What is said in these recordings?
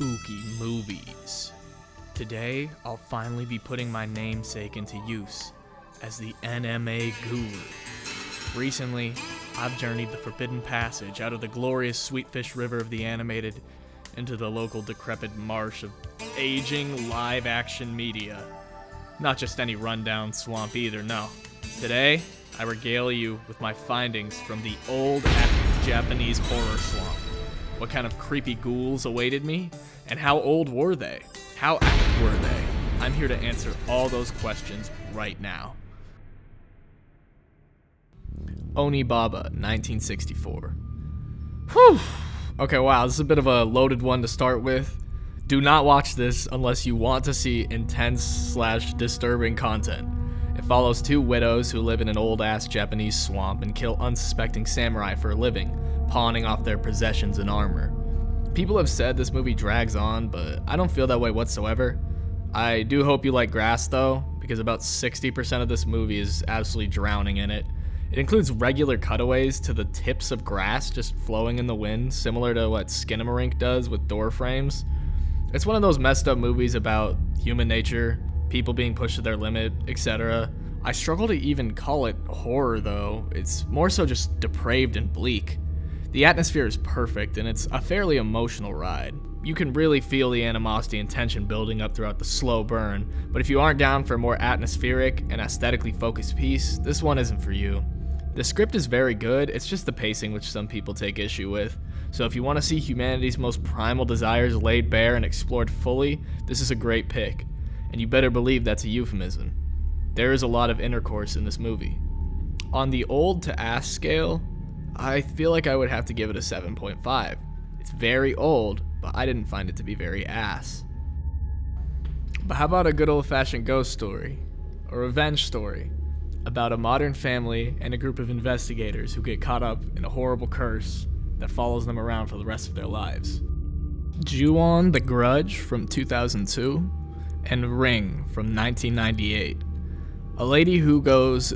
spooky movies. Today, I'll finally be putting my namesake into use as the NMA guru. Recently, I've journeyed the forbidden passage out of the glorious Sweetfish River of the animated into the local decrepit marsh of aging live-action media. Not just any rundown swamp either, no. Today, I regale you with my findings from the old Japanese horror swamp. What kind of creepy ghouls awaited me? And how old were they? How active were they? I'm here to answer all those questions right now. Onibaba, 1964. Whew! Okay, wow, this is a bit of a loaded one to start with. Do not watch this unless you want to see intense/disturbing content. It follows two widows who live in an old-ass Japanese swamp and kill unsuspecting samurai for a living, pawning off their possessions and armor. People have said this movie drags on, but I don't feel that way whatsoever. I do hope you like grass though, because about 60% of this movie is absolutely drowning in it. It includes regular cutaways to the tips of grass just flowing in the wind, similar to what Skinamarink does with door frames. It's one of those messed up movies about human nature, people being pushed to their limit, etc. I struggle to even call it horror though, it's more so just depraved and bleak. The atmosphere is perfect and it's a fairly emotional ride. You can really feel the animosity and tension building up throughout the slow burn, but if you aren't down for a more atmospheric and aesthetically focused piece, this one isn't for you. The script is very good, it's just the pacing which some people take issue with. So if you want to see humanity's most primal desires laid bare and explored fully, this is a great pick. And you better believe that's a euphemism. There is a lot of intercourse in this movie. On the old to ass scale, I feel like I would have to give it a 7.5. It's very old, but I didn't find it to be very ass. But how about a good old-fashioned ghost story? A revenge story? About a modern family and a group of investigators who get caught up in a horrible curse that follows them around for the rest of their lives. Ju-on the Grudge from 2002 and Ring from 1998. A lady who goes,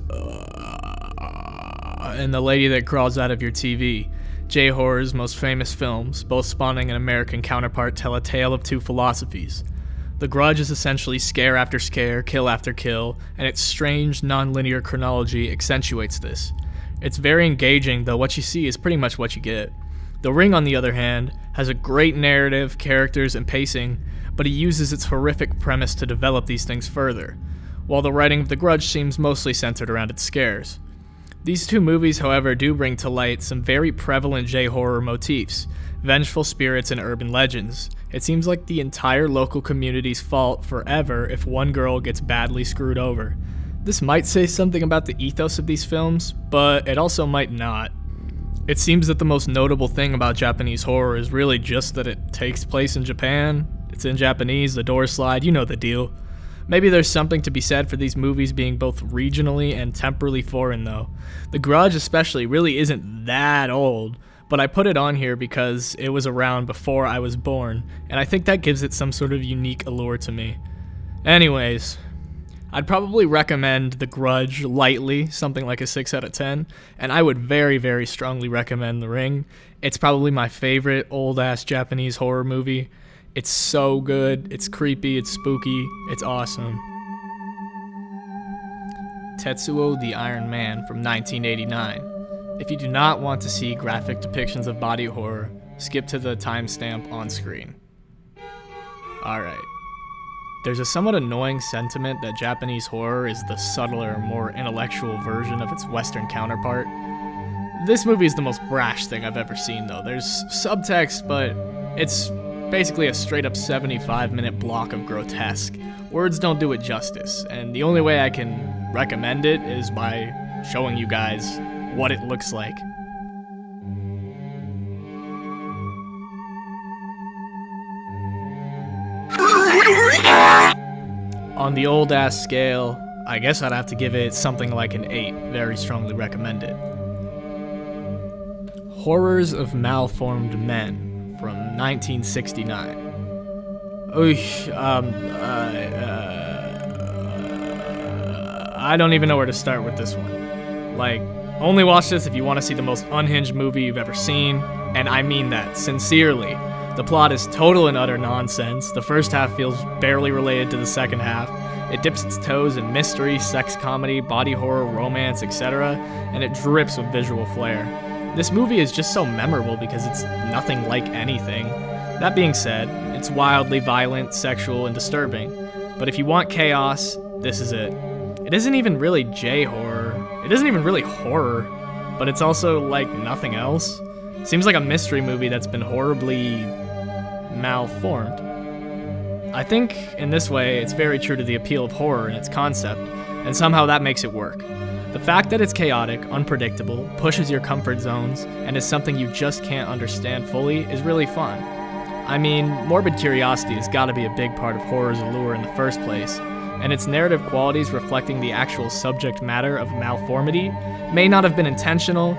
and the lady that crawls out of your TV. J-horror's most famous films, both spawning an American counterpart, tell a tale of two philosophies. The Grudge is essentially scare after scare, kill after kill, and its strange, non-linear chronology accentuates this. It's very engaging, though what you see is pretty much what you get. The Ring, on the other hand, has a great narrative, characters, and pacing, but he uses its horrific premise to develop these things further, while the writing of The Grudge seems mostly centered around its scares. These two movies, however, do bring to light some very prevalent J-horror motifs, vengeful spirits and urban legends. It seems like the entire local community's fault forever if one girl gets badly screwed over. This might say something about the ethos of these films, but it also might not. It seems that the most notable thing about Japanese horror is really just that it takes place in Japan. It's in Japanese, the door slide, you know the deal. Maybe there's something to be said for these movies being both regionally and temporally foreign though. The Grudge especially really isn't that old, but I put it on here because it was around before I was born, and I think that gives it some sort of unique allure to me. Anyways, I'd probably recommend The Grudge lightly, something like a 6 out of 10, and I would very, very strongly recommend The Ring. It's probably my favorite old-ass Japanese horror movie. It's so good, it's creepy, it's spooky, it's awesome. Tetsuo The Iron Man from 1989. If you do not want to see graphic depictions of body horror, skip to the timestamp on screen. Alright. There's a somewhat annoying sentiment that Japanese horror is the subtler, more intellectual version of its Western counterpart. This movie is the most brash thing I've ever seen though. There's subtext, but it's basically a straight up 75-minute block of grotesque. Words don't do it justice, and the only way I can recommend it is by showing you guys what it looks like. On the old ass scale, I guess I'd have to give it something like an 8. Very strongly recommend it. Horrors of Malformed Men from 1969. I don't even know where to start with this one. Like, only watch this if you want to see the most unhinged movie you've ever seen, and I mean that sincerely. The plot is total and utter nonsense. The first half feels barely related to the second half. It dips its toes in mystery, sex comedy, body horror, romance, etc., and it drips with visual flair. This movie is just so memorable because it's nothing like anything. That being said, it's wildly violent, sexual, and disturbing. But if you want chaos, this is it. It isn't even really J-horror. It isn't even really horror, but it's also like nothing else. Seems like a mystery movie that's been horribly malformed. I think in this way, it's very true to the appeal of horror and its concept, and somehow that makes it work. The fact that it's chaotic, unpredictable, pushes your comfort zones, and is something you just can't understand fully is really fun. I mean, morbid curiosity has got to be a big part of horror's allure in the first place, and its narrative qualities reflecting the actual subject matter of malformity may not have been intentional,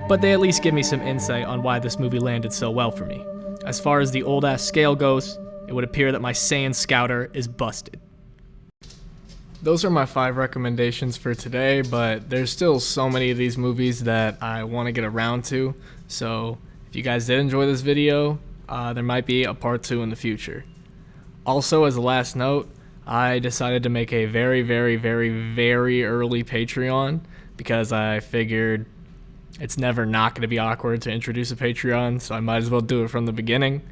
but they at least give me some insight on why this movie landed so well for me. As far as the old-ass scale goes, it would appear that my Saiyan Scouter is busted. Those are my 5 recommendations for today, but there's still so many of these movies that I want to get around to, so if you guys did enjoy this video, there might be a part 2 in the future. Also, as a last note, I decided to make a very, very, very, very early Patreon because I figured it's never not going to be awkward to introduce a Patreon, so I might as well do it from the beginning.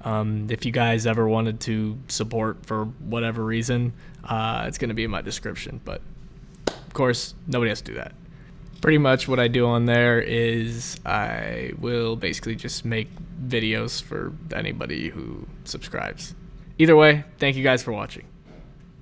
If you guys ever wanted to support for whatever reason, it's going to be in my description, but of course, nobody has to do that. Pretty much what I do on there is I will basically just make videos for anybody who subscribes. Either way, thank you guys for watching.